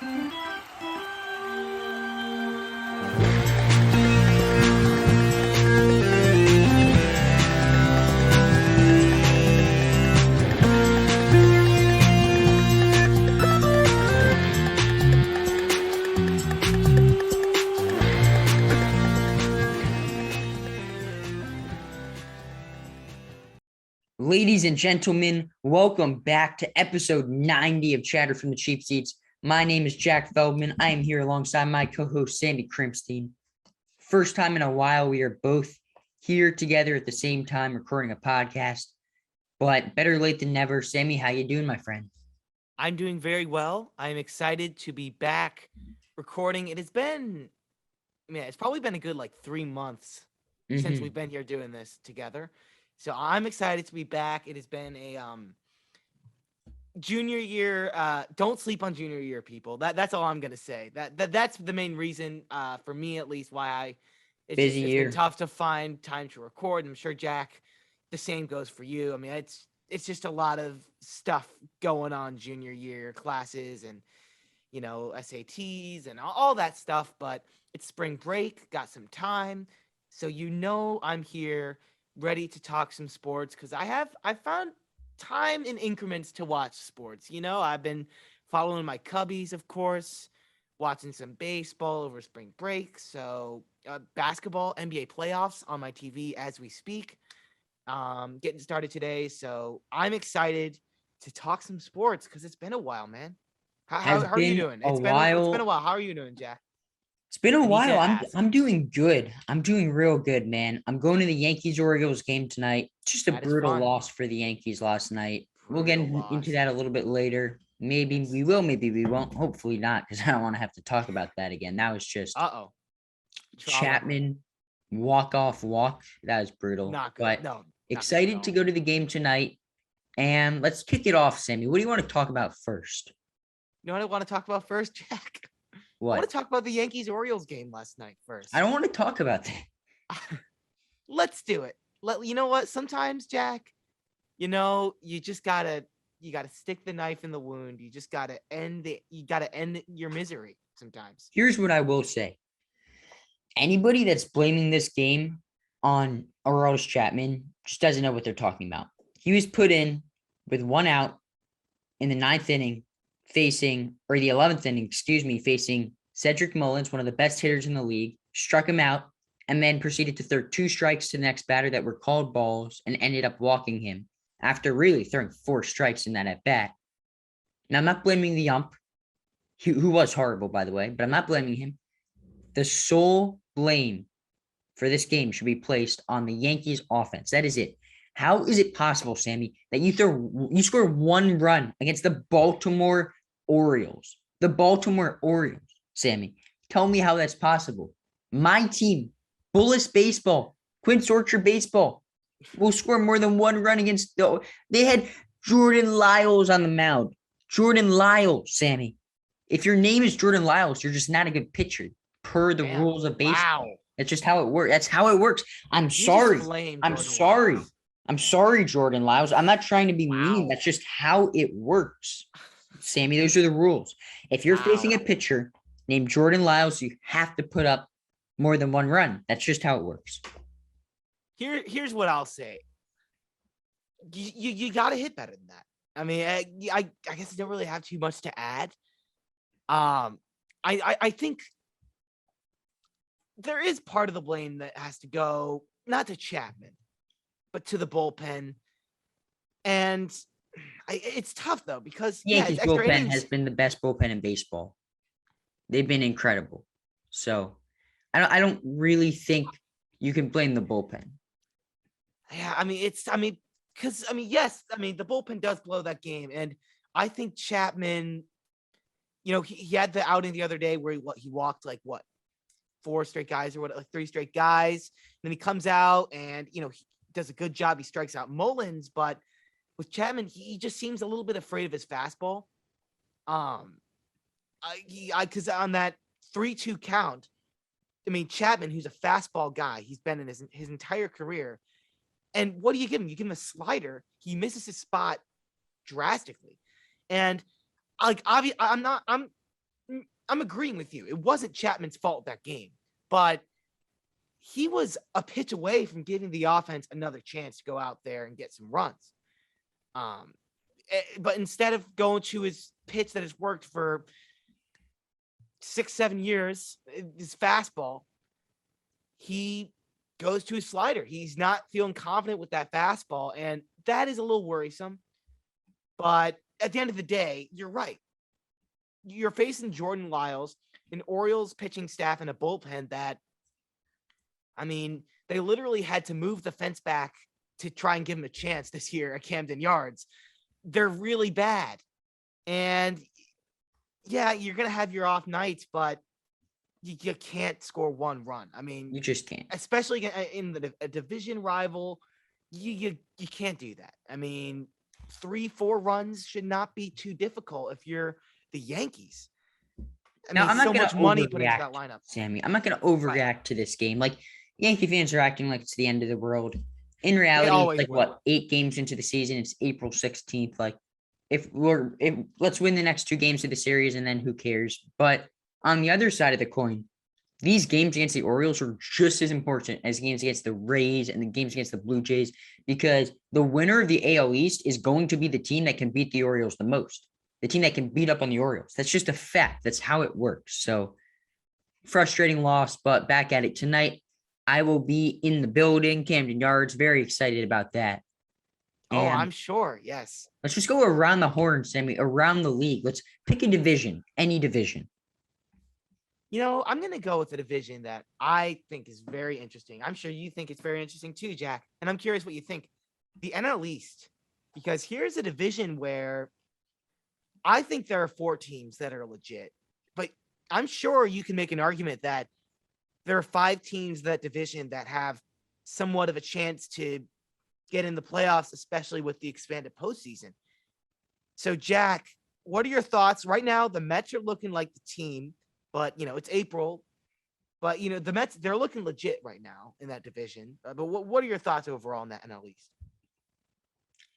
Ladies and gentlemen, welcome back to episode 90 of Chatter from the Cheap Seats. My name is Jack Feldman. I am here alongside my co-host Sandy Krimpstein. First time in a while, we are both here together at the same time recording a podcast, but better late than never. Sammy, how you doing, my friend? I'm doing very well. I'm excited to be back recording. It's probably been a good 3 months since we've been here doing this together. So I'm excited to be back. It has been a junior year. Don't sleep on junior year, people. That's all I'm gonna say. That's the main reason, for me at least, why it's been tough to find time to record. I'm sure Jack, the same goes for you. I mean, it's just a lot of stuff going on junior year, classes and SATs and all that stuff. But it's spring break, got some time, so I'm here ready to talk some sports because I found time in increments to watch sports. I've been following my Cubbies, of course, watching some baseball over spring break. So basketball, NBA playoffs on my TV as we speak. Getting started today. So I'm excited to talk some sports because it's been a while, man. How are you doing? It's been a while. How are you doing, Jack? It's been a while. I'm doing good. I'm doing real good, man. I'm going to the Yankees-Orioles game tonight. Just a brutal loss for the Yankees last night. We'll get into that a little bit later. Maybe we will, maybe we won't. Hopefully not, because I don't want to have to talk about that again. That was just Chapman walk-off walk. That was brutal. Not good. But excited to go to the game tonight. And let's kick it off, Sammy. What do you want to talk about first? You know what I want to talk about first, Jack? What? I want to talk about the Yankees-Orioles game last night first. I don't want to talk about that. Let's do it. You know what? Sometimes, Jack, you just gotta stick the knife in the wound. You just gotta end your misery sometimes. Here's what I will say. Anybody that's blaming this game on Aroldis Chapman just doesn't know what they're talking about. He was put in with one out in the 11th inning, facing Cedric Mullins, one of the best hitters in the league, struck him out, and then proceeded to throw 2 strikes to the next batter that were called balls and ended up walking him after really throwing 4 strikes in that at-bat. Now, I'm not blaming the ump, who was horrible, by the way, but I'm not blaming him. The sole blame for this game should be placed on the Yankees offense. That is it. How is it possible, Sammy, that you score 1 run against the Baltimore Orioles? The Baltimore Orioles, Sammy. Tell me how that's possible. My team, Bullis Baseball, Quince Orchard Baseball, will score more than 1 run against they had Jordan Lyles on the mound. Jordan Lyles, Sammy. If your name is Jordan Lyles, you're just not a good pitcher per the rules of baseball. Wow. That's just how it works. That's how it works. I'm sorry, Jordan Lyles. I'm not trying to be mean. That's just how it works. Sammy, those are the rules. If you're facing a pitcher named Jordan Lyles, you have to put up more than 1 run. That's just how it works. Here's what I'll say. You got to hit better than that. I mean, I guess I don't really have too much to add. I think there is part of the blame that has to go not to Chapman, but to the bullpen. And it's tough though because Yankees bullpen has been the best bullpen in baseball. They've been incredible. So I don't really think you can blame the bullpen. Yeah, yes, the bullpen does blow that game, and I think Chapman, he had the outing the other day where he walked 4 straight guys or 3 straight guys. And then he comes out and he does a good job. He strikes out Mullins, but with Chapman, he just seems a little bit afraid of his fastball. Because on that 3-2 count, Chapman, who's a fastball guy, he's been in his entire career. And what do you give him? You give him a slider. He misses his spot drastically. And I'm I'm agreeing with you. It wasn't Chapman's fault that game, but he was a pitch away from giving the offense another chance to go out there and get some runs. But instead of going to his pitch that has worked for 6-7 years, his fastball, he goes to his slider. He's not feeling confident with that fastball, and that is a little worrisome. But at the end of the day, you're right. You're facing Jordan Lyles, an Orioles pitching staff, and a bullpen that, I mean, they literally had to move the fence back to try and give him a chance this year at Camden Yards. They're really bad. And yeah, you're going to have your off nights, but you can't score one run. I mean, you just can't, especially in a division rival. You can't do that. I mean, 3-4 runs should not be too difficult if you're the Yankees. I now, mean, I'm not so gonna much money put into overreact, that lineup. Sammy. I'm not going to overreact to this game. Like, Yankee fans are acting like it's the end of the world. In reality, it's like, what, 8 games into the season? It's April 16th. Like, if let's win the next 2 games of the series, and then who cares? But on the other side of the coin, these games against the Orioles are just as important as games against the Rays and the games against the Blue Jays, because the winner of the AL East is going to be the team that can beat the Orioles the most, the team that can beat up on the Orioles. That's just a fact. That's how it works. So frustrating loss, but back at it tonight. I will be in the building, Camden Yards. Very excited about that. And I'm sure. Yes. Let's just go around the horn, Sammy, around the league. Let's pick a division, any division. I'm going to go with a division that I think is very interesting. I'm sure you think it's very interesting too, Jack. And I'm curious what you think. The NL East, because here's a division where I think there are 4 teams that are legit, but I'm sure you can make an argument that there are 5 teams that division that have somewhat of a chance to get in the playoffs, especially with the expanded postseason. So, Jack, what are your thoughts? Right now, the Mets are looking like the team, but, it's April. But, the Mets, they're looking legit right now in that division. But what are your thoughts overall in that NL East?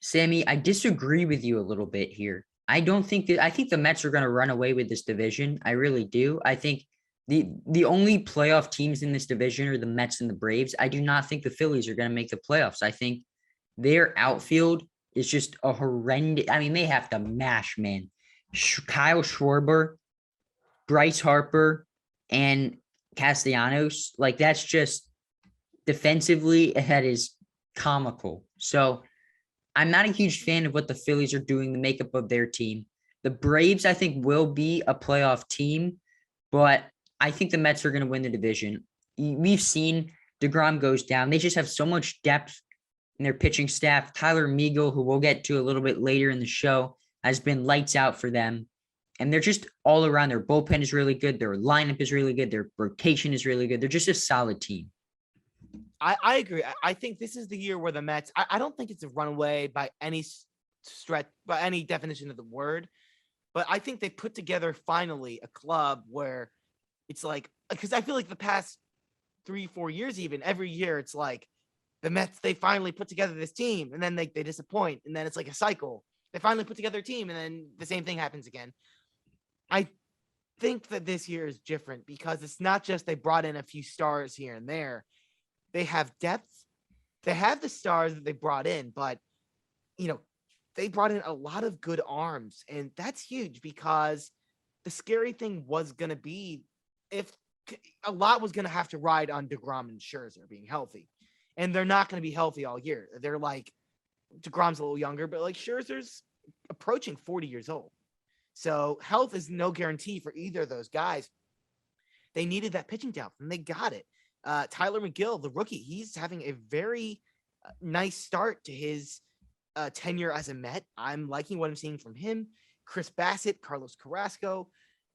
Sammy, I disagree with you a little bit here. I think the Mets are going to run away with this division. I really do. I think the only playoff teams in this division are the Mets and the Braves. I do not think the Phillies are going to make the playoffs. I think their outfield is just a horrendous. I mean, they have to mash, man. Kyle Schwarber, Bryce Harper, and Castellanos. Like, that's just defensively, that is comical. So I'm not a huge fan of what the Phillies are doing, the makeup of their team. The Braves, I think, will be a playoff team, but I think the Mets are going to win the division. We've seen DeGrom goes down. They just have so much depth in their pitching staff. Tyler Meagle, who we'll get to a little bit later in the show, has been lights out for them. And they're just all around. Their bullpen is really good. Their lineup is really good. Their rotation is really good. They're just a solid team. I agree. I think this is the year where the Mets, I don't think it's a runaway by any stretch, by any definition of the word, but I think they put together finally a club where it's like, because I feel like the past 3-4 years, even every year, it's like the Mets, they finally put together this team and then they disappoint. And then it's like a cycle. They finally put together a team and then the same thing happens again. I think that this year is different because it's not just they brought in a few stars here and there. They have depth. They have the stars that they brought in, but, they brought in a lot of good arms. And that's huge because the scary thing was going to be if a lot was going to have to ride on DeGrom and Scherzer being healthy. And they're not going to be healthy all year. They're like, DeGrom's a little younger, but like Scherzer's approaching 40 years old. So health is no guarantee for either of those guys. They needed that pitching depth, and they got it. Tyler McGill, the rookie, he's having a very nice start to his tenure as a Met. I'm liking what I'm seeing from him. Chris Bassett, Carlos Carrasco.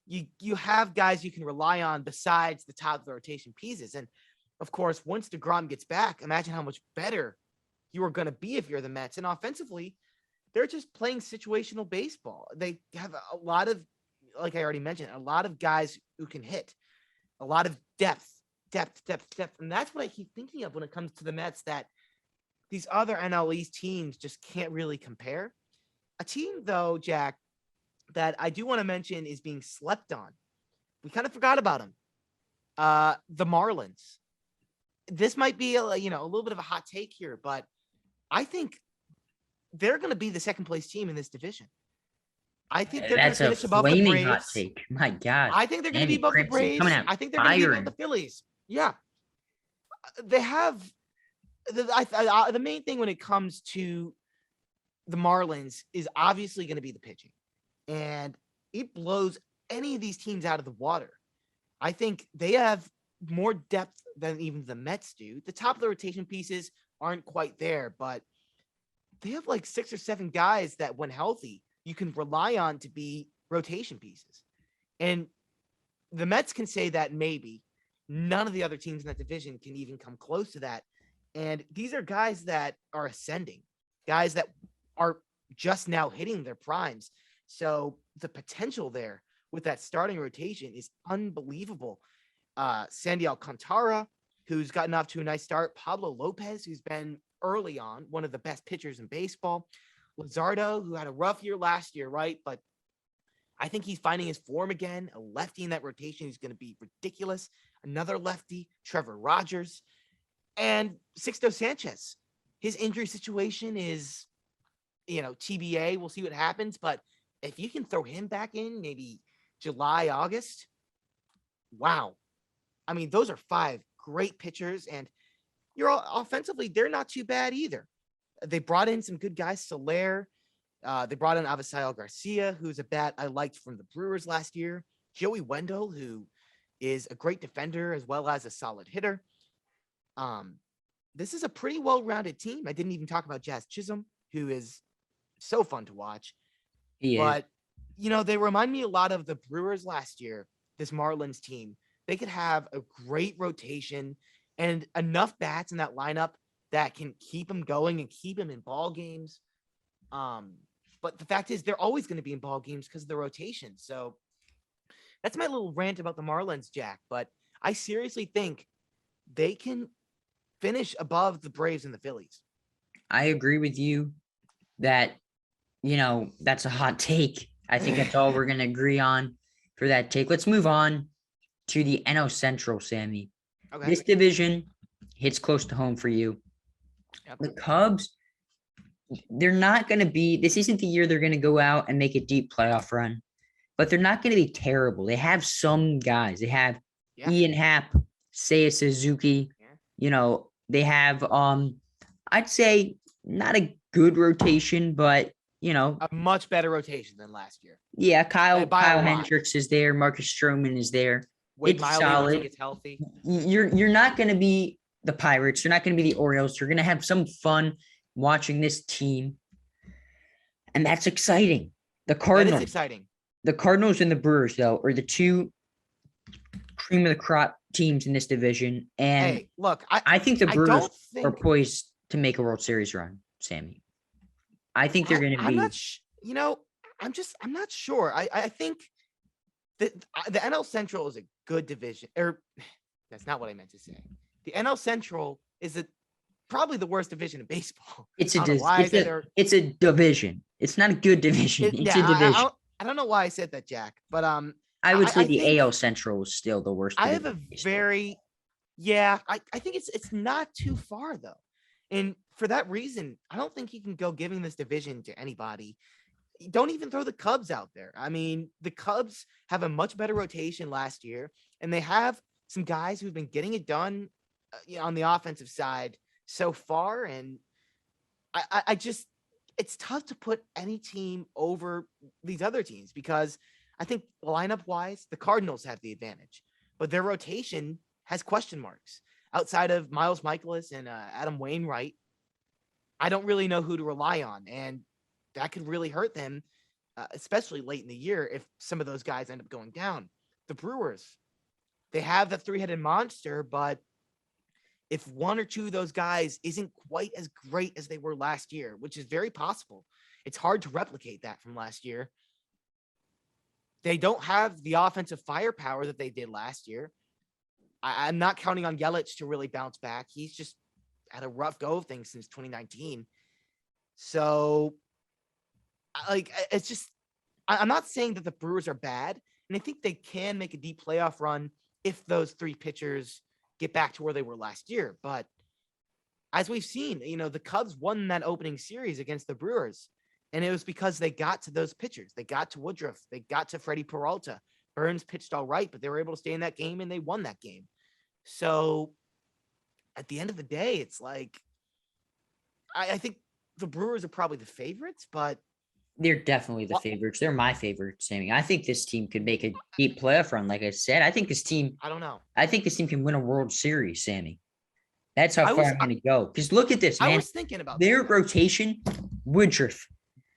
You have guys you can rely on besides the top of the rotation pieces. And, of course, once DeGrom gets back, imagine how much better you are going to be if you're the Mets. And offensively, they're just playing situational baseball. They have a lot of, like I already mentioned, a lot of guys who can hit, a lot of depth. And that's what I keep thinking of when it comes to the Mets, that these other NL East teams just can't really compare. A team, though, Jack, that I do want to mention is being slept on We kind of forgot about them. The Marlins. This might be a little bit of a hot take here, but I think they're going to be the second place team in this division. I think they're going to finish above the flaming Braves. hot take. My God. I think they're going to be above the Braves. I think they're going to be above the Phillies. Yeah. They have the main thing when it comes to the Marlins is obviously going to be the pitching. And it blows any of these teams out of the water. I think they have more depth than even the Mets do. The top of the rotation pieces aren't quite there, but they have like 6 or 7 guys that, when healthy, you can rely on to be rotation pieces. And the Mets can say that maybe. None of the other teams in that division can even come close to that. And these are guys that are ascending, guys that are just now hitting their primes. So the potential there with that starting rotation is unbelievable. Sandy Alcantara, who's gotten off to a nice start. Pablo Lopez, who's been early on one of the best pitchers in baseball. Luzardo, who had a rough year last year, right? But I think he's finding his form again. A lefty in that rotation is going to be ridiculous. Another lefty, Trevor Rogers, and Sixto Sanchez. His injury situation is, TBA. We'll see what happens. But if you can throw him back in maybe July, August, wow. I mean, those are 5 great pitchers, and offensively, they're not too bad either. They brought in some good guys, Soler. They brought in Avisail Garcia, who's a bat I liked from the Brewers last year. Joey Wendell, who is a great defender as well as a solid hitter. This is a pretty well-rounded team. I didn't even talk about Jazz Chisholm, who is so fun to watch. But, they remind me a lot of the Brewers last year, this Marlins team. They could have a great rotation and enough bats in that lineup that can keep them going and keep them in ball games. But the fact is, they're always going to be in ball games because of the rotation. So that's my little rant about the Marlins, Jack. But I seriously think they can finish above the Braves and the Phillies. I agree with you that, that's a hot take. I think that's all we're going to agree on for that take. Let's move on to the NL Central, Sammy. Okay. This division hits close to home for you. Yep. The Cubs, they're not going to be, this isn't the year they're going to go out and make a deep playoff run, but they're not going to be terrible. They have some guys. They have Ian Happ, Seiya Suzuki. Yeah. They have, I'd say not a good rotation, but, a much better rotation than last year. Yeah, Kyle Hendricks is there. Marcus Stroman is there. Wade Miley solid. Once he gets healthy. You're not going to be the Pirates. You're not going to be the Orioles. You're going to have some fun watching this team, and that's exciting. The Cardinals. That is exciting. The Cardinals and the Brewers, though, are the 2 cream of the crop teams in this division. And hey, look, I think the Brewers are poised to make a World Series run, Sammy. I think they're going to be. I'm not sure. I think that the NL Central is a good division. Or that's not what I meant to say. The NL Central is probably the worst division in baseball. It's a division. It's not a good division. It's a division. I don't know why I said that, Jack. But I would say the AL Central is still the worst. I have a very, I think it's not too far though, and for that reason, I don't think you can go giving this division to anybody. Don't even throw the Cubs out there. I mean, the Cubs have a much better rotation last year, and they have some guys who've been getting it done on the offensive side so far. And I just, it's tough to put any team over these other teams because I think lineup wise, the Cardinals have the advantage, but their rotation has question marks outside of Miles Michaelis and Adam Wainwright. I don't really know who to rely on, and that could really hurt them, especially late in the year if some of those guys end up going down. The Brewers, they have the 3-headed monster, but if 1 or 2 of those guys isn't quite as great as they were last year, which is very possible, it's hard to replicate that from last year. They don't have the offensive firepower that they did last year. I'm not counting on Yelich to really bounce back. He's just had a rough go of things since 2019. So, it's just, I'm not saying that the Brewers are bad. And I think they can make a deep playoff run if those three pitchers get back to where they were last year. But as we've seen, the Cubs won that opening series against the Brewers. And it was because they got to those pitchers. They got to Woodruff. They got to Freddie Peralta. Burns pitched all right, but they were able to stay in that game and they won that game. So at the end of the day, it's like, I think the Brewers are probably the favorites, but they're definitely the favorites. They're my favorites, Sammy. I think this team could make a deep playoff run. Like I said, I think this team can win a World Series, Sammy. That's how far I'm going to go. Because look at this, man. I was thinking about their rotation: Woodruff,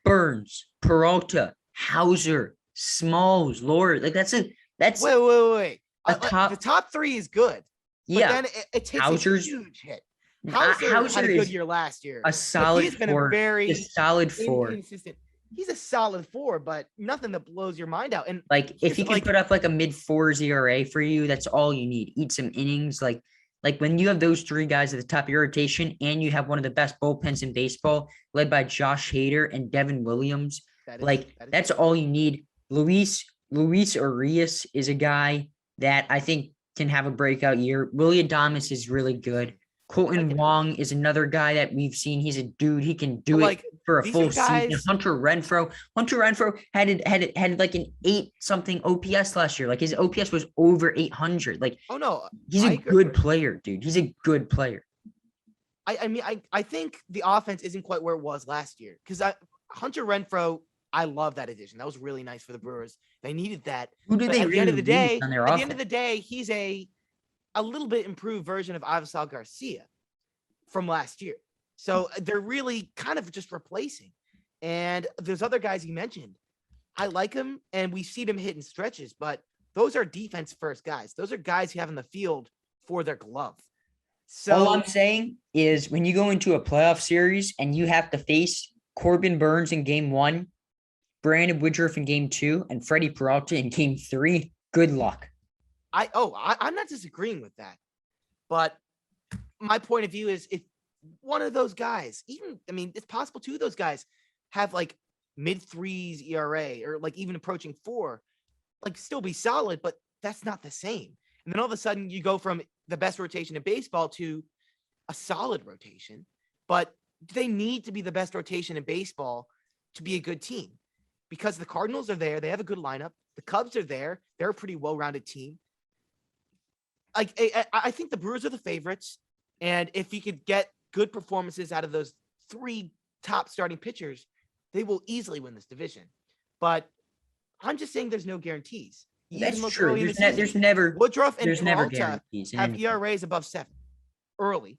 Burns, Peralta, Hauser, Smalls, Lord. Like that's wait. The top three is good. Yeah. But then it takes a huge hit. Hauser had a good year last year. A solid he's been four. A very solid four. Inconsistent. He's a solid four, but nothing that blows your mind out. And like if he can put up like a mid-4s ERA for you, that's all you need. Eat some innings. Like when you have those three guys at the top of your rotation and you have one of the best bullpens in baseball, led by Josh Hader and Devin Williams, that's all you need. Luis Urias is a guy that I think can have a breakout year. Willie Adames is really good. Colton Wong is another guy that we've seen. He's a dude. He can do it for a full season. Hunter Renfroe had like an 8-something OPS last year. Like his OPS was over 800. Like, oh no, he's a good player, dude. He's a good player. I think the offense isn't quite where it was last year because Hunter Renfroe, I love that addition. That was really nice for the Brewers. They needed that. At the end of the day, he's a little bit improved version of Avisal Garcia from last year. So they're really kind of just replacing. And there's other guys you mentioned. I like him, and we see them hitting stretches, but those are defense first guys. Those are guys who have in the field for their glove. So all I'm saying is when you go into a playoff series and you have to face Corbin Burns in game 1, Brandon Woodruff in game 2, and Freddie Peralta in game 3, good luck. I'm not disagreeing with that, but my point of view is if one of those guys, it's possible two of those guys have like mid-3s ERA or like even approaching 4, like still be solid, but that's not the same. And then all of a sudden you go from the best rotation in baseball to a solid rotation, but they need to be the best rotation in baseball to be a good team because the Cardinals are there. They have a good lineup. The Cubs are there. They're a pretty well-rounded team. I think the Brewers are the favorites, and if you could get good performances out of those 3 top starting pitchers, they will easily win this division. But I'm just saying there's no guarantees. That's true. There's never Woodruff and Peralta have ERAs above 7 early,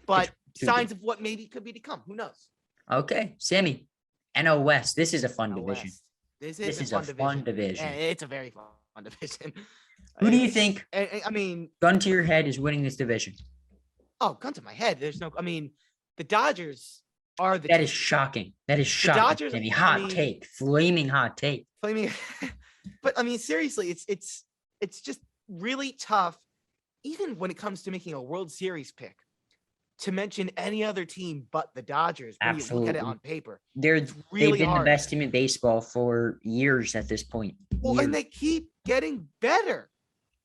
but signs of what maybe could be to come. Who knows? Okay, Sammy, NL West. This is a fun division. This is a fun division. It's a very fun division. Who do you think? Gun to your head is winning this division. Oh, gun to my head. There's no. The Dodgers are the. That is shocking. That is shocking. The Dodgers. Hot take. Flaming hot take. But seriously, it's just really tough, even when it comes to making a World Series pick, to mention any other team but the Dodgers. When Absolutely. You look at it on paper, they've been the best team in baseball for years at this point. Well, and they keep getting better.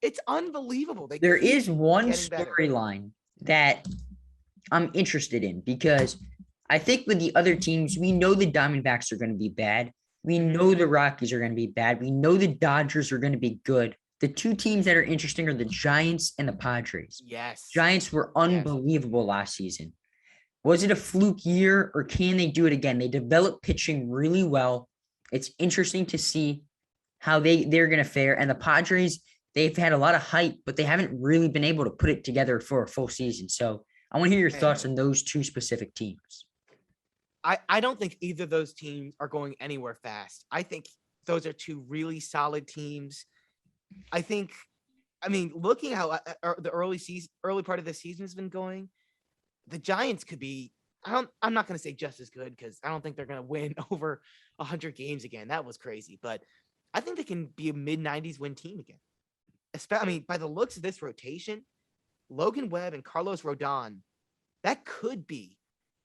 It's unbelievable. There is one storyline that I'm interested in because I think with the other teams, we know the Diamondbacks are going to be bad. We know the Rockies are going to be bad. We know the Dodgers are going to be good. The 2 teams that are interesting are the Giants and the Padres. Yes. Giants were unbelievable last season. Was it a fluke year or can they do it again? They developed pitching really well. It's interesting to see how they're going to fare. And the Padres, they've had a lot of hype, but they haven't really been able to put it together for a full season. So I want to hear your thoughts on those 2 specific teams. I don't think either of those teams are going anywhere fast. I think those are 2 really solid teams. Looking how the early part of the season has been going, the Giants could be, I'm not going to say just as good because I don't think they're going to win over 100 games again. That was crazy. But I think they can be a mid-90s win team again. By the looks of this rotation, Logan Webb and Carlos Rodon, that could be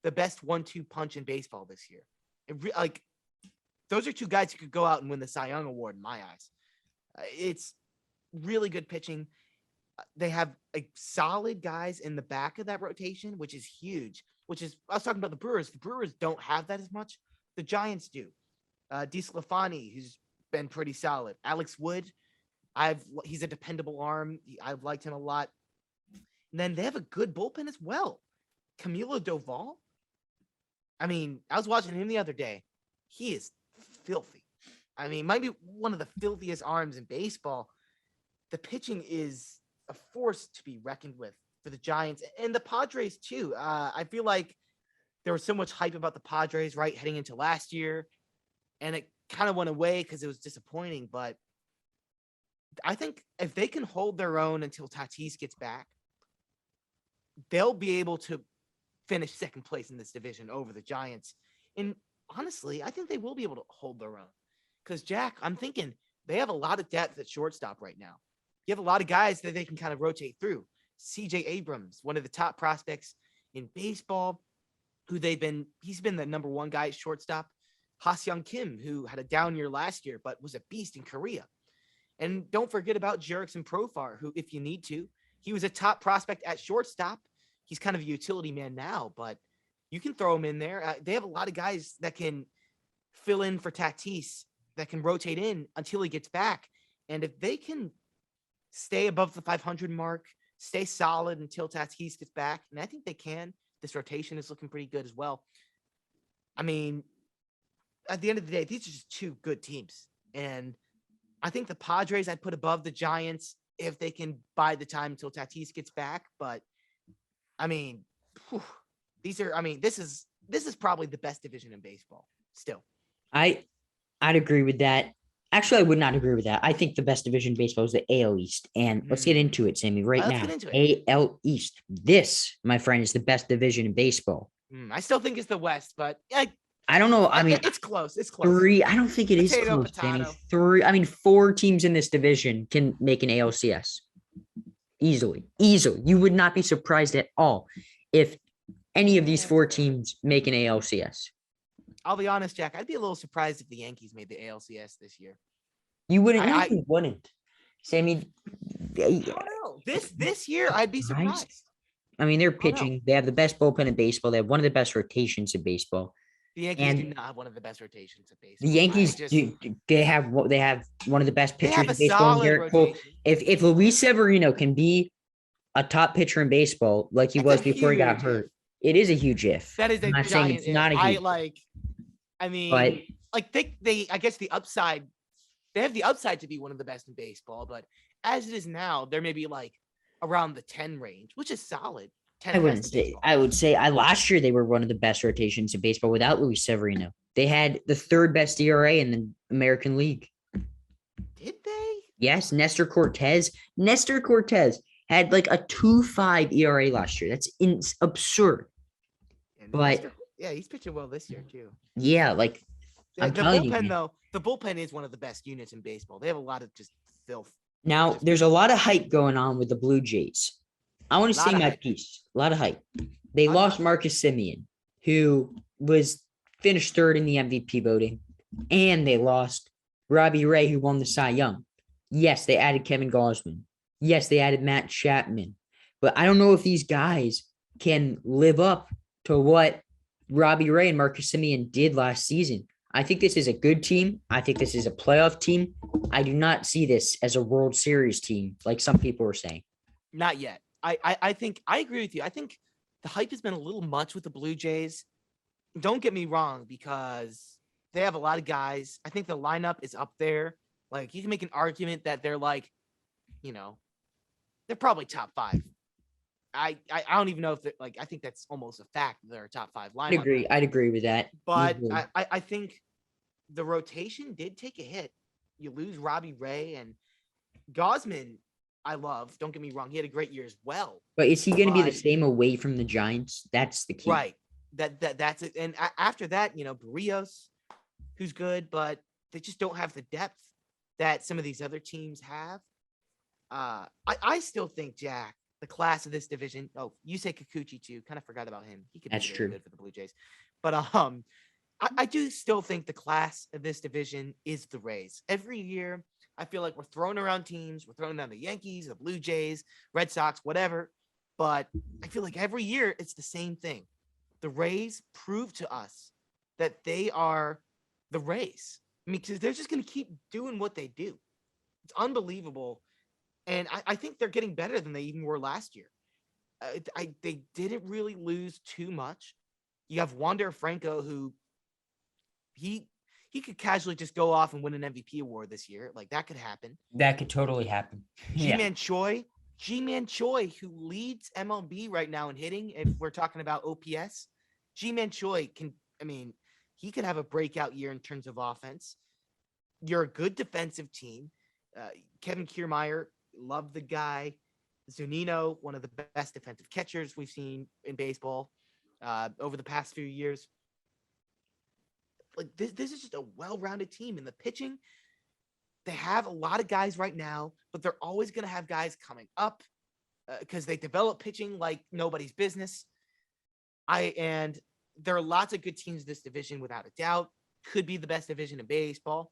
the best 1-2 punch in baseball this year. Those are 2 guys who could go out and win the Cy Young Award in my eyes. It's really good pitching. They have solid guys in the back of that rotation, which is huge. Which is, I was talking about the Brewers. The Brewers don't have that as much. The Giants do. DeSclafani, who's been pretty solid. Alex Wood, he's a dependable arm. I've liked him a lot. And then they have a good bullpen as well. Camilo Doval. I mean, I was watching him the other day. He is filthy. I mean, might be one of the filthiest arms in baseball. The pitching is a force to be reckoned with for the Giants and the Padres too. I feel like there was so much hype about the Padres, right, heading into last year, and it kind of went away because it was disappointing. But I think if they can hold their own until Tatis gets back, they'll be able to finish second place in this division over the Giants. And honestly, I think they will be able to hold their own. Because, Jack, I'm thinking they have a lot of depth at shortstop right now. You have a lot of guys that they can kind of rotate through. C.J. Abrams, one of the top prospects in baseball, he's been the number one guy at shortstop. Ha-Seong Kim, who had a down year last year, but was a beast in Korea. And don't forget about Jerickson Profar, who, if you need to, he was a top prospect at shortstop. He's kind of a utility man now, but you can throw him in there. They have a lot of guys that can fill in for Tatis, that can rotate in until he gets back. And if they can stay above the 500 mark, stay solid until Tatis gets back, and I think they can, this rotation is looking pretty good as well. I mean, at the end of the day, these are just two good teams. And I think the Padres I'd put above the Giants if they can bide the time until Tatis gets back. But I mean, this is probably the best division in baseball still. I'd agree with that. Actually, I would not agree with that. I think the best division in baseball is the AL East. And let's get into it, Sammy, right now. Let's get into it. AL East. This, my friend, is the best division in baseball. I still think it's the West, but I don't know. I mean, it's close. It's close. I don't think it is close, Sammy. Four teams in this division can make an ALCS. Easily. You would not be surprised at all if any of these four teams make an ALCS. I'll be honest, Jack. I'd be a little surprised if the Yankees made the ALCS this year. You wouldn't. You wouldn't. Sammy, I don't know. This year, I'd be surprised. I mean, they're pitching. They have the best bullpen in baseball. They have one of the best rotations in baseball. The Yankees do not have one of the best rotations in baseball. The Yankees they have one of the best pitchers in baseball. Garrett Cole. If Luis Severino can be a top pitcher in baseball like he was before he got hurt, it is a huge if. That is a giant if. Not a huge. I guess the upside, they have the upside to be one of the best in baseball, but as it is now, they're maybe like around the 10 range, which is solid. I would say last year they were one of the best rotations in baseball without Luis Severino. They had the third best ERA in the American League. Did they? Yes, Nestor Cortez had like a 2.5 ERA last year. That's absurd. But he's pitching well this year too. Yeah, like the bullpen though. The bullpen is one of the best units in baseball. They have a lot of just filth. Now there's a lot of hype going on with the Blue Jays. I want to say my piece. A lot of hype. They lost Marcus Semien, who finished third in the MVP voting, and they lost Robbie Ray, who won the Cy Young. Yes, they added Kevin Gausman. Yes, they added Matt Chapman. But I don't know if these guys can live up to what Robbie Ray and Marcus Semien did last season. I think this is a good team. I think this is a playoff team. I do not see this as a World Series team, like some people were saying. Not yet. I think I agree with you. I think the hype has been a little much with the Blue Jays. Don't get me wrong, because they have a lot of guys. I think the lineup is up there. Like, you can make an argument that they're like, they're probably top 5. I don't even know if they're like, I think that's almost a fact that they're a top 5 lineup. I'd agree with that. But I think the rotation did take a hit. You lose Robbie Ray and Gausman. I love. Don't get me wrong. He had a great year as well. But is he going to be the same away from the Giants? That's the key. Right. That's it. And after that, Barrios, who's good, but they just don't have the depth that some of these other teams have. I still think, Jack, the class of this division. Oh, you say Kikuchi too. Kind of forgot about him. He could be really good for the Blue Jays. But I do still think the class of this division is the Rays. Every year, I feel like we're throwing around teams. We're throwing down the Yankees, the Blue Jays, Red Sox, whatever. But I feel like every year it's the same thing. The Rays prove to us that they are the Rays. I mean, because they're just going to keep doing what they do. It's unbelievable. And I think they're getting better than they even were last year. They didn't really lose too much. You have Wander Franco, who he could casually just go off and win an MVP award this year. Like, that could happen. That could totally happen. G-Man Choi, who leads MLB right now in hitting, if we're talking about OPS. G-Man Choi he could have a breakout year in terms of offense. You're a good defensive team. Kevin Kiermaier, love the guy. Zunino, one of the best defensive catchers we've seen in baseball over the past few years. Like, this is just a well-rounded team. In the pitching, they have a lot of guys right now, but they're always going to have guys coming up because they develop pitching like nobody's business. And there are lots of good teams in this division, without a doubt. Could be the best division in baseball.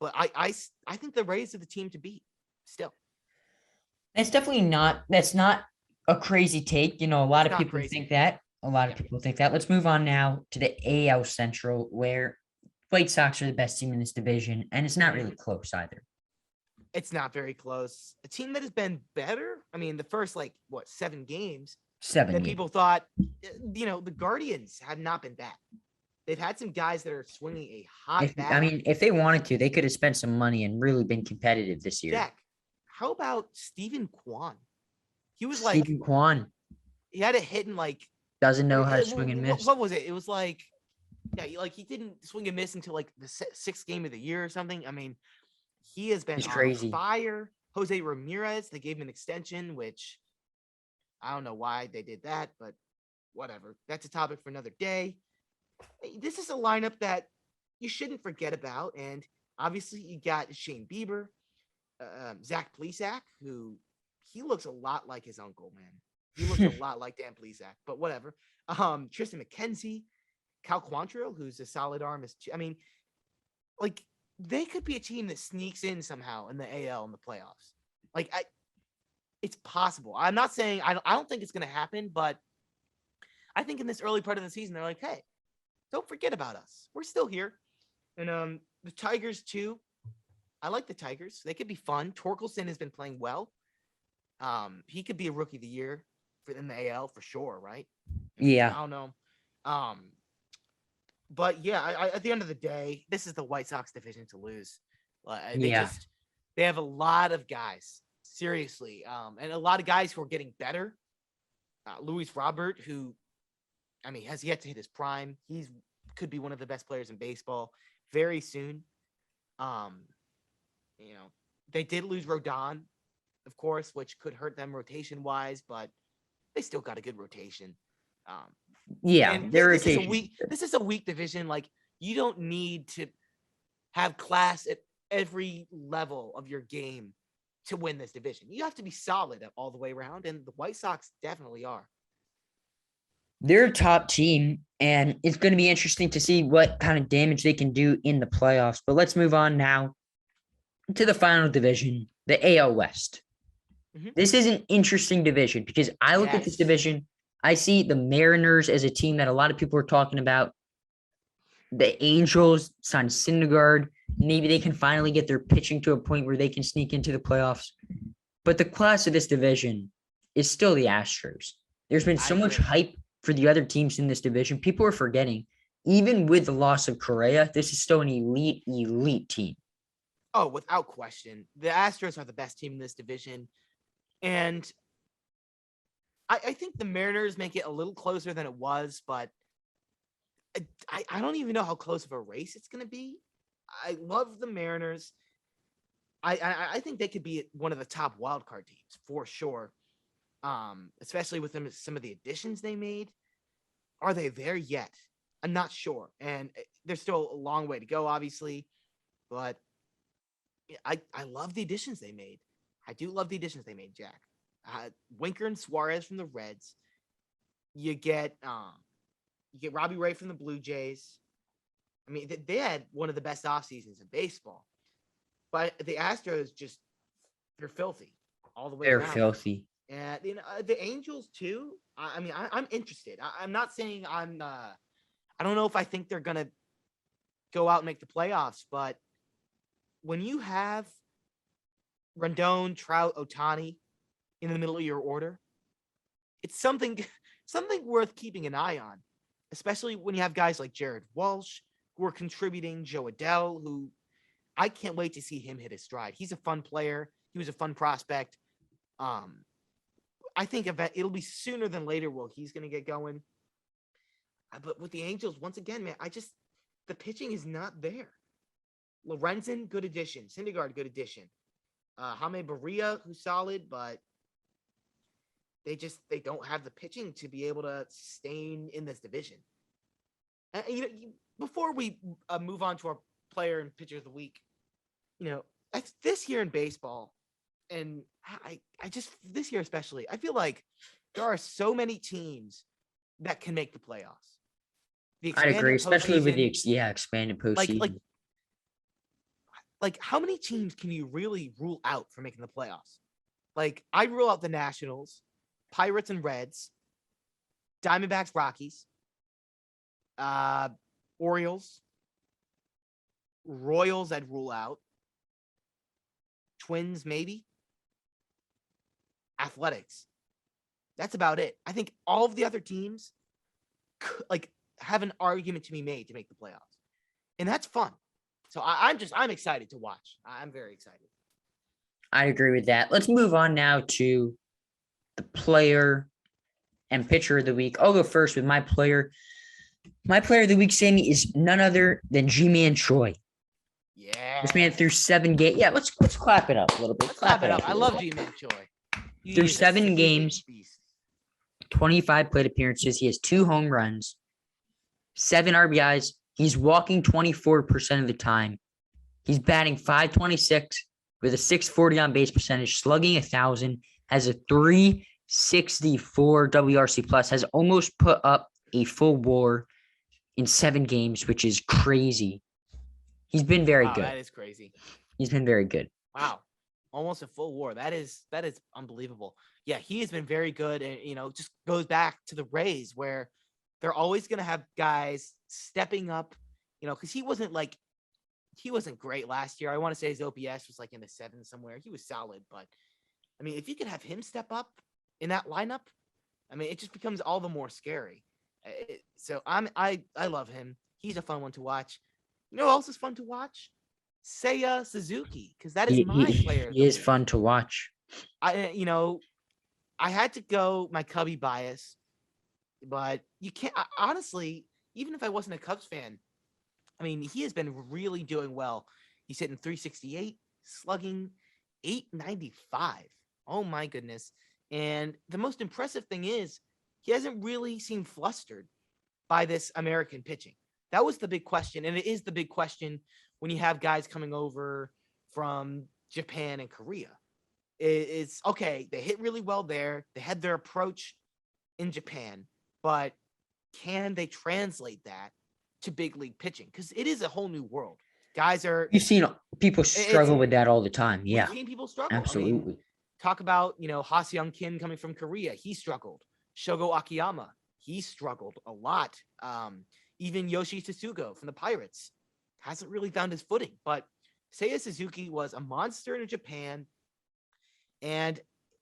But I think the Rays are the team to beat still. That's not a crazy take. A lot of people think that. Let's move on now to the AL Central, where White Sox are the best team in this division, and it's not really close either. It's not very close. A team that has been better. I mean, the first 7 games. People thought, the Guardians have not been bad. They've had some guys that are swinging a hot bat. If they wanted to, they could have spent some money and really been competitive this year. Jack, how about Stephen Kwan? He was Stephen Kwan. He had a hit in doesn't know how to swing and miss. What was it? It was he didn't swing and miss until the 6th game of the year or something. I mean, he has been on fire. Jose Ramirez, they gave him an extension, which I don't know why they did that, but whatever. That's a topic for another day. This is a lineup that you shouldn't forget about. And obviously you got Shane Bieber, Zach Plesac, who he looks a lot like his uncle, man. He looks a lot like Dan Plesac, but whatever. Tristan McKenzie, Cal Quantrill, who's a solid arm. They could be a team that sneaks in somehow in the AL in the playoffs. It's possible. I'm not saying I don't think it's going to happen, but I think in this early part of the season, they're like, hey, don't forget about us. We're still here. And the Tigers, too. I like the Tigers. They could be fun. Torkelson has been playing well. He could be a rookie of the year in the AL for sure, right? Yeah. I don't know. But yeah, at the end of the day, this is the White Sox division to lose. They have a lot of guys, seriously, and a lot of guys who are getting better. Luis Robert, who, has yet to hit his prime. Could be one of the best players in baseball very soon. They did lose Rodon, of course, which could hurt them rotation-wise, but they still got a good rotation. This is a weak division. You don't need to have class at every level of your game to win this division. You have to be solid all the way around, and the White Sox definitely are. They're a top team, and it's going to be interesting to see what kind of damage they can do in the playoffs. But let's move on now to the final division, the AL West. Mm-hmm. This is an interesting division because I look at this division, I see the Mariners as a team that a lot of people are talking about. The Angels signed Syndergaard. Maybe they can finally get their pitching to a point where they can sneak into the playoffs. But the class of this division is still the Astros. There's been so much hype for the other teams in this division. People are forgetting, even with the loss of Correa, this is still an elite team. Oh, without question. The Astros are the best team in this division. And I think the Mariners make it a little closer than it was, but I don't even know how close of a race it's going to be. I love the Mariners. I think they could be one of the top wildcard teams for sure. Especially with some of the additions they made. Are they there yet? I'm not sure. And there's still a long way to go, obviously. But I love the additions they made. I do love the additions they made, Jack. Winker and Suarez from the Reds. You get Robbie Ray from the Blue Jays. They had one of the best off seasons in baseball. But the Astros they're filthy all the way They're around. filthy. And the Angels too. I'm interested. I'm not saying I don't know if I think they're gonna go out and make the playoffs, but when you have Rendon, Trout, Otani in the middle of your order, it's something worth keeping an eye on, especially when you have guys like Jared Walsh who are contributing, Joe Adele, who I can't wait to see him hit his stride. He's a fun player. He was a fun prospect. I think it'll be sooner than later where he's going to get going. But with the Angels, once again, man, the pitching is not there. Lorenzen, good addition. Syndergaard, good addition. Jaime Barria, who's solid, but they don't have the pitching to be able to sustain in this division. And, before we move on to our player and pitcher of the week, this year in baseball, and I just this year especially, I feel like there are so many teams that can make the playoffs. I agree, especially with the expanded postseason. Like how many teams can you really rule out for making the playoffs? Like I'd rule out the Nationals, Pirates and Reds, Diamondbacks, Rockies, Orioles, Royals. I'd rule out. Twins, maybe. Athletics. That's about it. I think all of the other teams have an argument to be made to make the playoffs, and that's fun. So I'm excited to watch. I'm very excited. I agree with that. Let's move on now to the player and pitcher of the week. I'll go first with my player. My player of the week, Sammy, is none other than G-Man Choi. Yeah. This man through 7 games. Yeah, let's clap it up a little bit. Let's clap it up. I love G-Man Choi. Through 7 games, 25 plate appearances. He has 2 home runs, 7 RBIs. He's walking 24% of the time. He's batting .526 with a .640 on base percentage, slugging 1,000, has a .364 WRC plus, has almost put up a full WAR in 7 games, which is crazy. He's been very good. That is crazy. He's been very good. Wow. Almost a full WAR. That is unbelievable. Yeah, he has been very good. And, just goes back to the Rays where they're always going to have guys stepping up, because he wasn't great last year. I want to say his OPS was in the 7 somewhere. He was solid, but I mean, if you could have him step up in that lineup, I mean, it just becomes all the more scary. So I love him. He's a fun one to watch. You know who else is fun to watch? Seiya Suzuki, because that is my player. He is fun to watch. I had to go my Cubby bias, but you can't honestly. Even if I wasn't a Cubs fan, I mean, he has been really doing well. He's hitting .368, slugging .895. Oh my goodness! And the most impressive thing is he hasn't really seemed flustered by this American pitching. That was the big question, and it is the big question when you have guys coming over from Japan and Korea. It's okay. They hit really well there. They had their approach in Japan, but can they translate that to big league pitching? Because it is a whole new world. Guys are. You've seen people struggle with that all the time. Yeah, we've seen people struggle. Absolutely. I mean, talk about Ha-Seong Kim coming from Korea. He struggled. Shogo Akiyama. He struggled a lot. Even Yoshi Tsugo from the Pirates hasn't really found his footing. But Seiya Suzuki was a monster in Japan, and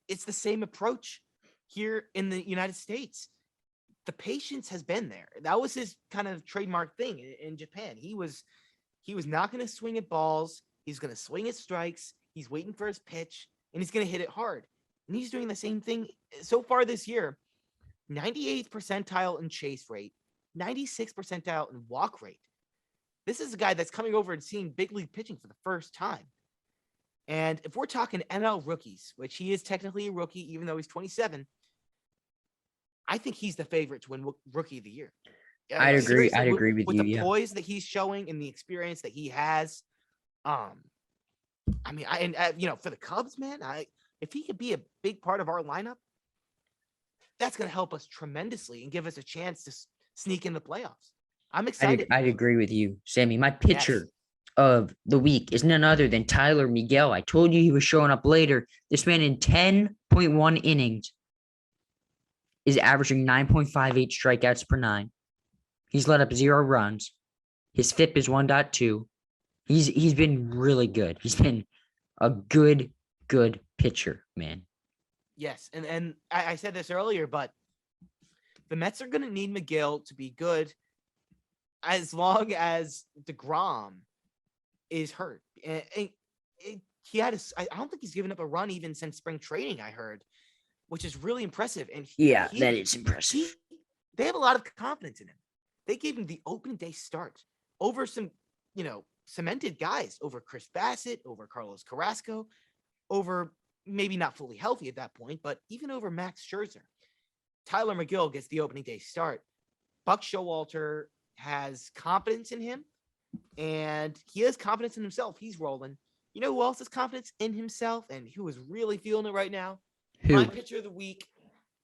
it's the same approach here in the United States. The patience has been there. That was his kind of trademark thing in Japan. He was not going to swing at balls. He's going to swing at strikes. He's waiting for his pitch, and he's going to hit it hard. And he's doing the same thing so far this year. 98th percentile in chase rate, 96th percentile in walk rate. This is a guy that's coming over and seeing big league pitching for the first time. And if we're talking NL rookies, which he is technically a rookie, even though he's 27, I think he's the favorite to win Rookie of the Year. I'd agree. I'd agree with you. With the poise that he's showing and the experience that he has. I mean, for the Cubs, man, if he could be a big part of our lineup, that's going to help us tremendously and give us a chance to sneak in the playoffs. I'm excited. I'd agree with you, Sammy. My pitcher of the week is none other than Tyler Miguel. I told you he was showing up later. This man in 10.1 innings is averaging 9.58 strikeouts per nine. He's let up 0 runs. His FIP is 1.2. He's been really good. He's been a good pitcher, man. Yes, and I said this earlier, but the Mets are going to need Miguel to be good as long as DeGrom is hurt. And he had I don't think he's given up a run even since spring training, I heard, which is really impressive. And that is impressive. They have a lot of confidence in him. They gave him the opening day start over some, cemented guys, over Chris Bassett, over Carlos Carrasco, over maybe not fully healthy at that point, but even over Max Scherzer. Tyler McGill gets the opening day start. Buck Showalter has confidence in him, and he has confidence in himself. He's rolling. You know who else has confidence in himself and who is really feeling it right now? Who? My pitcher of the week,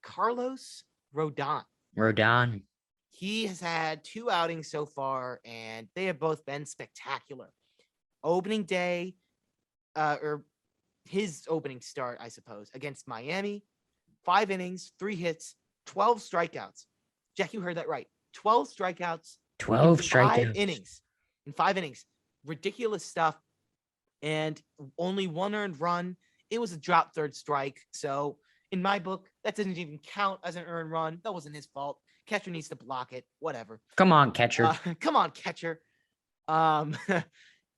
Carlos Rodon. Rodon. He has had 2 outings so far, and they have both been spectacular. Opening day, or his opening start, I suppose, against Miami, 5 innings, 3 hits, 12 strikeouts. Jack, you heard that right. 12 strikeouts. 12 strikeouts. 5 innings. In 5 innings. Ridiculous stuff. And only 1 earned run. It was a drop third strike. So in my book, that doesn't even count as an earned run. That wasn't his fault. Catcher needs to block it. Whatever. Come on, catcher. Come on, catcher. And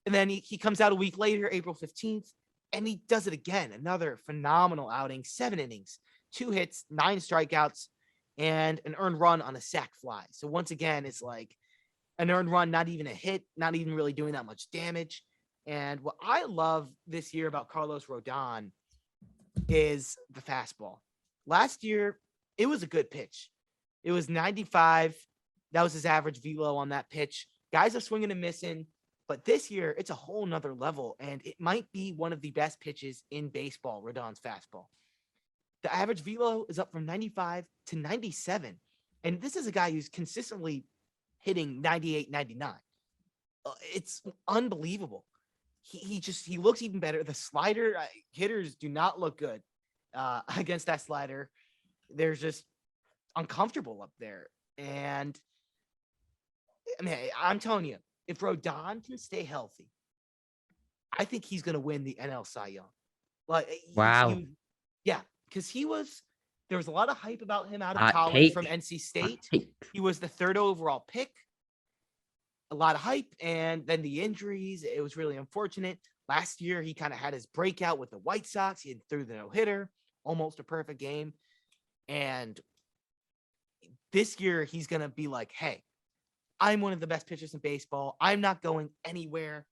then he comes out a week later, April 15th, and he does it again. Another phenomenal outing. 7 innings, 2 hits, 9 strikeouts, and an earned run on a sac fly. So once again, it's like an earned run, not even a hit, not even really doing that much damage. And what I love this year about Carlos Rodon is the fastball. Last year, it was a good pitch. It was 95. That was his average velo on that pitch. Guys are swinging and missing. But this year, it's a whole nother level, and it might be one of the best pitches in baseball, Rodon's fastball. The average velo is up from 95 to 97. And this is a guy who's consistently hitting 98, 99. It's unbelievable. He looks even better. The slider, hitters do not look good against that slider. They're just uncomfortable up there. And I mean, I'm telling you, if Rodon can stay healthy, I think he's going to win the NL Cy Young. Wow. Because there was a lot of hype about him out of college from NC State. He was the 3rd overall pick. A lot of hype, and then the injuries. It was really unfortunate. Last year, he kind of had his breakout with the White Sox. He threw the no-hitter, almost a perfect game. And this year, he's going to be like, hey, I'm one of the best pitchers in baseball. I'm not going anywhere.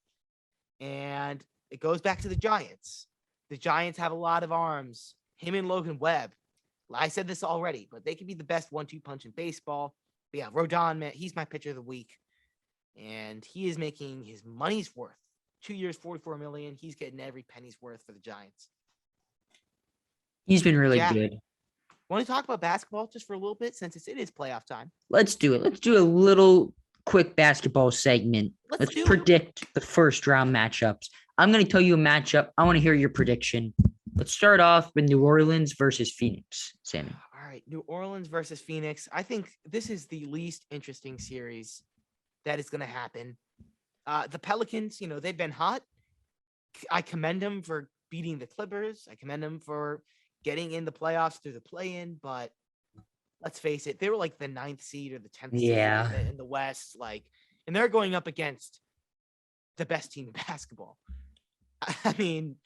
And it goes back to the Giants. The Giants have a lot of arms. Him and Logan Webb. I said this already, but they could be the best 1-2 punch in baseball. But yeah, Rodon, man, he's my pitcher of the week. And he is making his money's worth. 2 years, $44 million. He's getting every penny's worth for the Giants. He's been really good. Want to talk about basketball just for a little bit since it is playoff time? Let's do it. Let's do a little quick basketball segment. Let's predict the first round matchups. I'm going to tell you a matchup. I want to hear your prediction. Let's start off with New Orleans versus Phoenix, Sammy. All right, New Orleans versus Phoenix. I think this is the least interesting series that is going to happen. The Pelicans, they've been hot. I commend them for beating the Clippers. I commend them for getting in the playoffs through the play-in, but let's face it, they were like the 9th seed or the 10th seed in the West, and they're going up against the best team in basketball. I mean,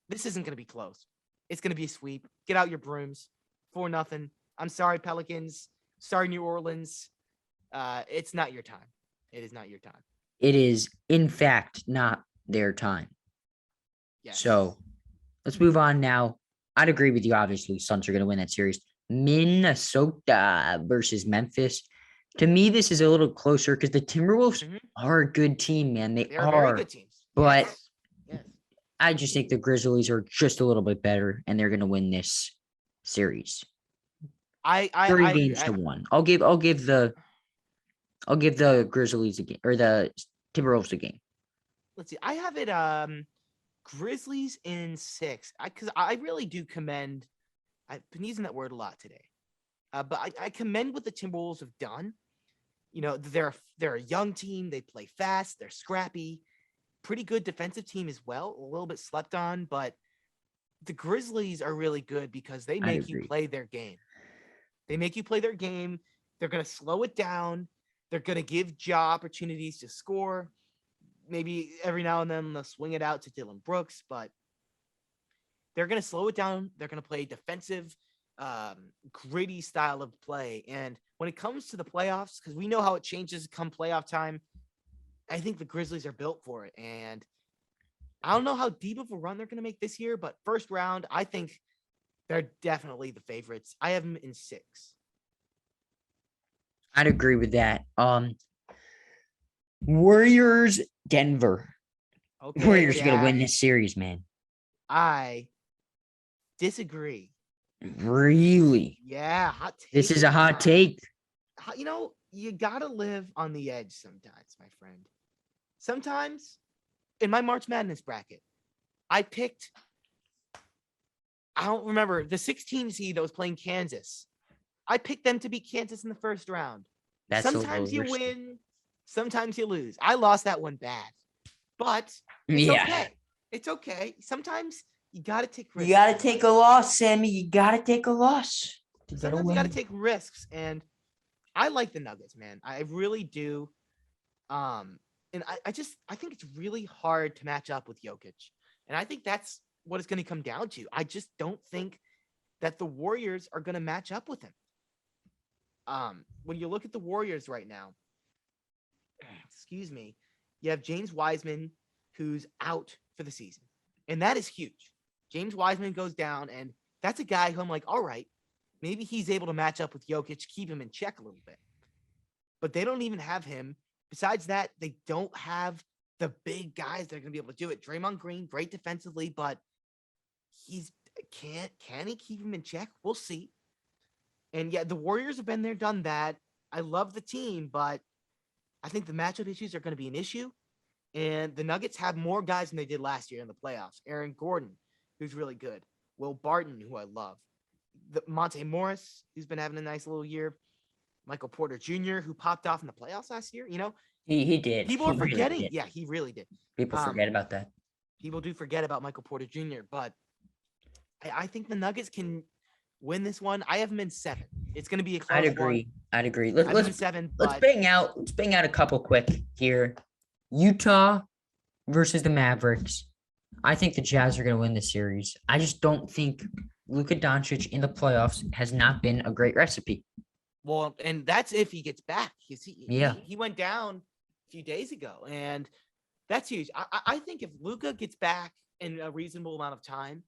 this isn't going to be close. It's going to be a sweep. Get out your brooms. 4-0. I'm sorry, Pelicans. Sorry, New Orleans. It's not your time. It is not your time. It is, in fact, not their time. Yes. So let's move on now. I'd agree with you. Obviously, Suns are going to win that series. Minnesota versus Memphis. To me, this is a little closer because the Timberwolves are a good team, man. They're a very good team. But yes. I just think the Grizzlies are just a little bit better, and they're going to win this series. 3 games to 1. I'll give the Grizzlies a game, or the Timberwolves a game. let's see. I have it Grizzlies in 6. Because I really do commend. I've been using that word a lot today. But I commend what the Timberwolves have done. You know, they're a young team. They play fast. They're scrappy. Pretty good defensive team as well. A little bit slept on, but the Grizzlies are really good because they make you play their game. They make you play their game. They're going to slow it down. They're going to give Ja opportunities to score. Maybe every now and then they'll swing it out to Dylan Brooks, but they're going to slow it down. They're going to play defensive, gritty style of play. And when it comes to the playoffs, because we know how it changes come playoff time, I think the Grizzlies are built for it. And I don't know how deep of a run they're going to make this year, but first round, I think they're definitely the favorites. I have them in 6. I'd agree with that. Warriors, Denver. Okay, Warriors are going to win this series, man. I disagree. Really? Yeah. Hot take. This is a hot take. You know, you got to live on the edge sometimes, my friend. Sometimes in my March Madness bracket, I don't remember, the 16 seed that was playing Kansas. I picked them to beat Kansas in the first round. Sometimes you win, sometimes you lose. I lost that one bad, but it's okay. It's okay. Sometimes you got to take risks. You got to take a loss, Sammy. You got to take a loss. Sometimes you got to take risks, and I like the Nuggets, man. I really do. And I think it's really hard to match up with Jokic. And I think that's what it's going to come down to. I just don't think that the Warriors are going to match up with him. When you look at the Warriors right now, you have James Wiseman, who's out for the season. And that is huge. James Wiseman goes down, and that's a guy who I'm like, all right, maybe he's able to match up with Jokic, keep him in check a little bit. But they don't even have him. Besides that, they don't have the big guys that are going to be able to do it. Draymond Green, great defensively, but can he keep him in check? We'll see. And yeah, the Warriors have been there, done that. I love the team, but I think the matchup issues are going to be an issue. And the Nuggets have more guys than they did last year in the playoffs. Aaron Gordon, who's really good. Will Barton, who I love. Monte Morris, who's been having a nice little year. Michael Porter Jr., who popped off in the playoffs last year. You know, he did. People are forgetting. Really yeah, he really did. People forget about that. People do forget about Michael Porter Jr., but I think the Nuggets can win this one. I have them in 7. It's going to be a close one. I'd agree. Let's 7. Let's bang out a couple quick here. Utah versus the Mavericks. I think the Jazz are going to win this series. I just don't think Luka Doncic in the playoffs has not been a great recipe. Well, and that's if he gets back. He went down a few days ago, and that's huge. I think if Luka gets back in a reasonable amount of time,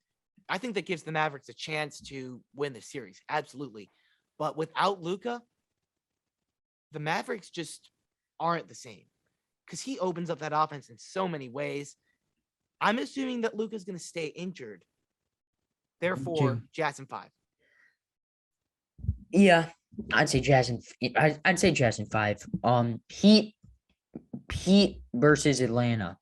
I think that gives the Mavericks a chance to win the series. Absolutely. But without Luka, the Mavericks just aren't the same because he opens up that offense in so many ways. I'm assuming that Luka's going to stay injured. Therefore, Jazz in 5. Yeah, I'd say Jazz in 5. Heat versus Atlanta.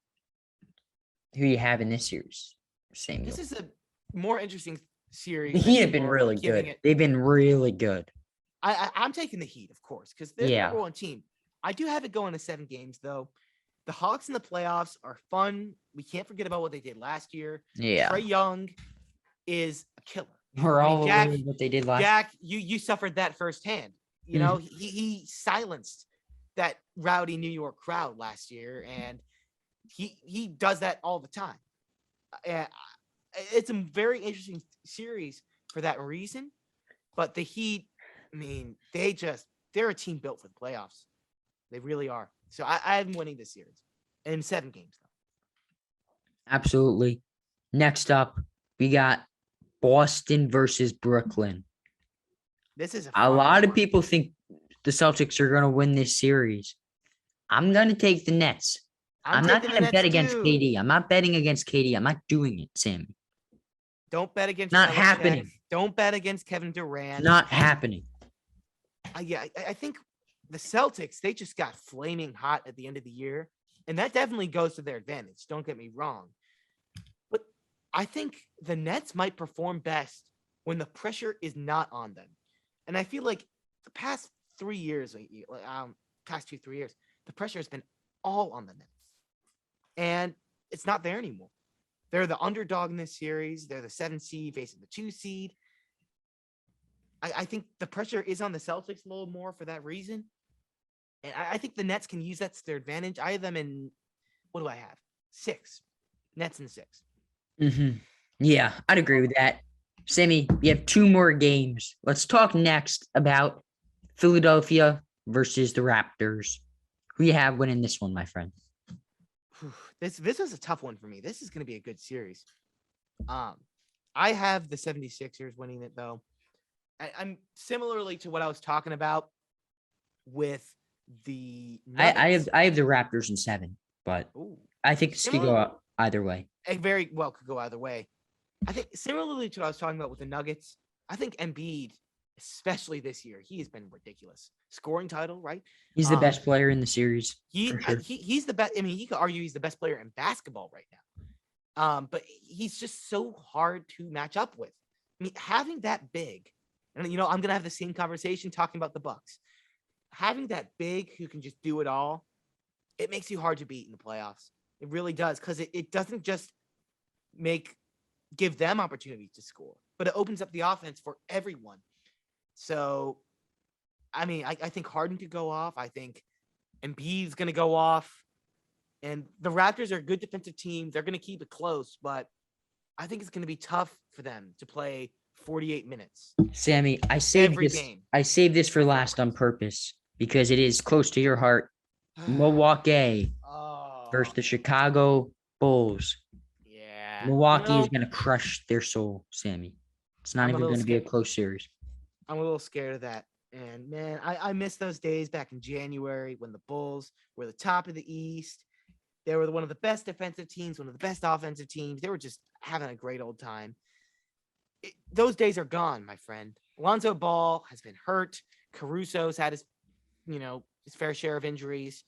Who you have in this series? Samuel. This is a more interesting series. The Heat have been really good. They've been really good. I'm taking the Heat, of course, because they're the number one team. I do have it going to 7 games, though. The Hawks in the playoffs are fun. We can't forget about what they did last year. Yeah. Trae Young is a killer. We're all aware of what they did last year. Jack, you suffered that firsthand. You know, he silenced that rowdy New York crowd last year, and he does that all the time. It's a very interesting series for that reason. But the Heat, I mean, they're a team built for the playoffs. They really are. So I'm winning this series in 7 games, though. Absolutely. Next up, we got Boston versus Brooklyn. This is a lot of people think the Celtics are going to win this series. I'm going to take the Nets. I'm not going to bet against KD. I'm not betting against KD. I'm not doing it, Sammy. Don't bet against. Not happening. Don't bet against Kevin Durant. Not happening. I think the Celtics, they just got flaming hot at the end of the year, And that definitely goes to their advantage. Don't get me wrong. But I think the Nets might perform best when the pressure is not on them. And I feel like the past 3 years, past 2-3 years, the pressure has been all on the Nets. And it's not there anymore. They're the underdog in this series. They're the 7 seed facing the 2 seed. I think the pressure is on the Celtics a little more for that reason. And I think the Nets can use that to their advantage. I have them in, what do I have? 6. Nets in 6. Mm-hmm. Yeah, I'd agree with that. Sammy, we have 2 more games. Let's talk next about Philadelphia versus the Raptors. Who you have winning this one, my friend? This is a tough one for me. This is going to be a good series. I have the 76ers winning it, though. I'm similarly to what I was talking about with the Nuggets. I have the Raptors in 7, but I think this could go either way. It very well could go either way. I think similarly to what I was talking about with the Nuggets, I think Embiid, especially this year, he has been ridiculous. Scoring title, right? He's the best player in the series. He's the best. I mean, you could argue he's the best player in basketball right now. But he's just so hard to match up with. I mean, having that big, and I'm gonna have the same conversation talking about the Bucks. Having that big who can just do it all, it makes you hard to beat in the playoffs. It really does, because it doesn't just give them opportunities to score, but it opens up the offense for everyone. So, I mean, I think Harden could go off. I think Embiid's going to go off. And the Raptors are a good defensive team. They're going to keep it close, but I think it's going to be tough for them to play 48 minutes. Sammy, I saved this for last on purpose because it is close to your heart. Milwaukee versus the Chicago Bulls. Yeah. Milwaukee is going to crush their soul, Sammy. It's not even going to be a close series. I'm a little scared of that. And, man, I miss those days back in January when the Bulls were the top of the East. They were one of the best defensive teams, one of the best offensive teams. They were just having a great old time. Those days are gone, my friend. Lonzo Ball has been hurt. Caruso's had his fair share of injuries.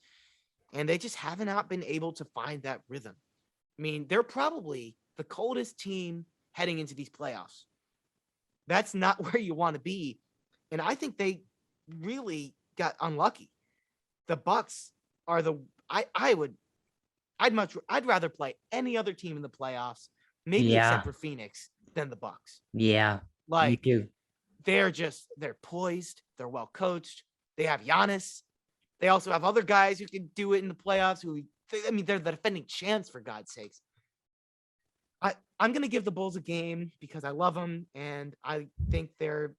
And they just have not been able to find that rhythm. I mean, they're probably the coldest team heading into these playoffs. That's not where you want to be. And I think they really got unlucky. The Bucks are I'd rather play any other team in the playoffs, maybe except for Phoenix, than the Bucks. Yeah. Me too. They're poised, they're well coached. They have Giannis. They also have other guys who can do it in the playoffs they're the defending champs, for God's sakes. I'm going to give the Bulls a game because I love them and I think they're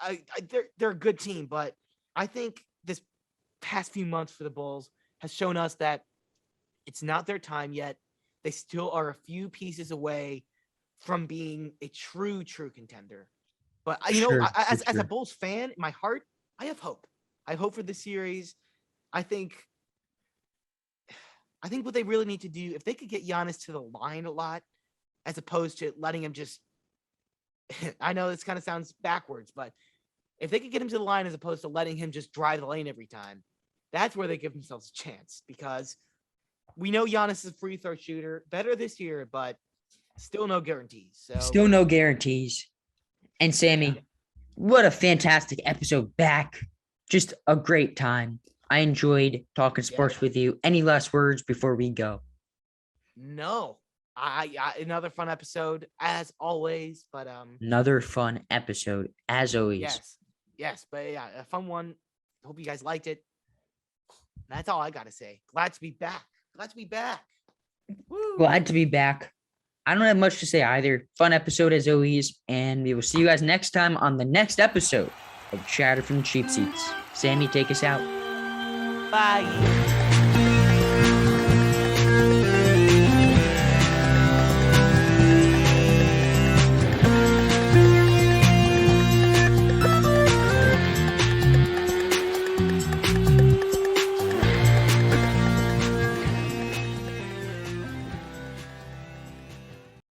a good team, but I think this past few months for the Bulls has shown us that it's not their time yet. They still are a few pieces away from being a true contender. But as a Bulls fan, in my heart, I have hope. I have hope for this series. I think what they really need to do, if they could get Giannis to the line a lot, as opposed to letting him just, I know this kind of sounds backwards, but if they could get him to the line as opposed to letting him just drive the lane every time, that's where they give themselves a chance, because we know Giannis is a free throw shooter, better this year, but still no guarantees. Still no guarantees. And Sammy, what a fantastic episode back. Just a great time. I enjoyed talking sports with you. Any last words before we go? No. Another fun episode as always, but another fun episode as always. Yes, but yeah, a fun one. Hope you guys liked it. That's all I gotta say. Glad to be back. Woo. Glad to be back. I don't have much to say either. Fun episode as always, and we will see you guys next time on the next episode of Chatter from the Cheap Seats. Sammy, take us out. Bye.